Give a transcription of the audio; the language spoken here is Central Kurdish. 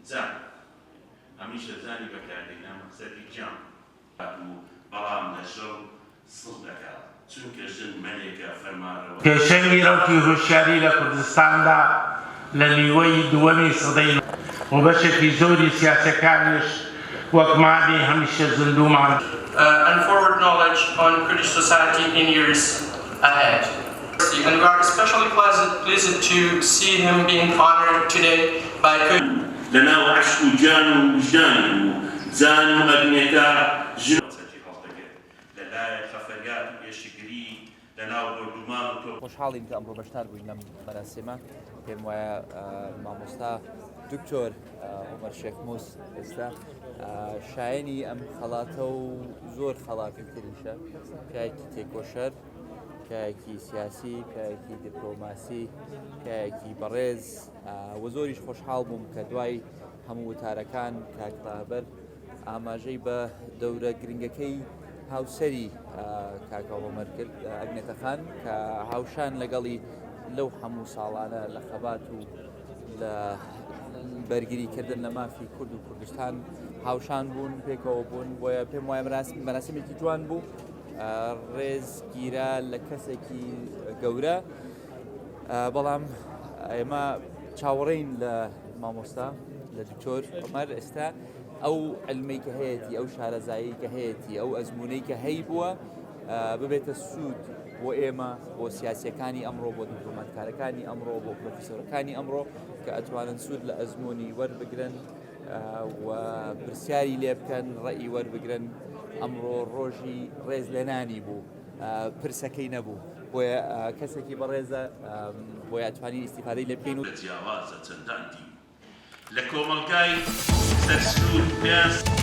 زان هەمیشە زانی بەکاردێنا مەقسەدی جام بەڵام لەشەو سڵ دەکات چونکە ژن مەلێکە فەرمانڕەوە پێشەنگی ڕەوتی هۆشیاری لە کوردستاندا لە نیوەی دووەمی سەدەی و بەشێکی زۆری سیاسەکانیش وەک مادی هەمیشە زندومان and forward knowledge on Kurdish society in years ahead. And we are especially pleased to see him being honored today by لەناو عەشق و جان و وجدان و زان و ئەگنێکە ژنۆچەکی هەڵدەگێت لەلایە خەفەریات و پێشگیری لەناو بردومان و تۆ خۆشحاڵیم کە ئەمڕۆ بەشدار بووین لەم مەراسیمە پێم وایە مامۆستا دکتۆر عومەر شێخموس ئێستا شایەنی ئەم خەڵاتە و زۆر خەڵاتی تریشە پیاوێکی تێکۆشەر پیاوێکی سیاسی پیاوێکی دیپلۆماسی پیاوێکی بەڕێز و زۆریش خۆشحاڵ بووم کە دوای هەموو وتارەکان کاکبابەر ئاماژەی بە دەورە گرنگەکەی هاوسەری کاکە عومەر کرد ئەگنێتەخان کە هاوشان لەگەڵی لەو هەموو ساڵانە لە خەبات و لە بەرگریکردن لە مافی کورد و کوردستان هاوشان بوون پێکەوە بوون بۆیە پێم وایە مەراسیمێکی جوان بوو ڕێزگیرە لە کەسێکی گەورە بەڵام ئێمە چاوەڕێین لە مامۆستا لە دکتۆر عومەر ئێستا ئەو علمەی کە هەیەی ئەو شارەزایی کە هەیەی ئەو ئەزمونەی کە هەی بووە ببێتە سوود بۆ ئێمە بۆ سیاسیەکانی ئەمڕۆ بۆ دیپلۆماتکارەکانی ئەمڕۆ بۆ پرۆفیسۆرەکانی ئەمڕۆ کە ئەتوانن سوود لە ئەزمموی وەربگرن و پرسیاری لێ بکەن ڕێی وەربگرن ئەمڕۆ ڕۆژی ڕێز لێنانی بوو پرسەکەی نەبوو بۆیە کەسێکی بەڕێزە بۆیە ئەتوانین ئیستیفادەی لێ بکەین و جیاوازە چەندان دی لە کۆمەلگای سەرسوود پێست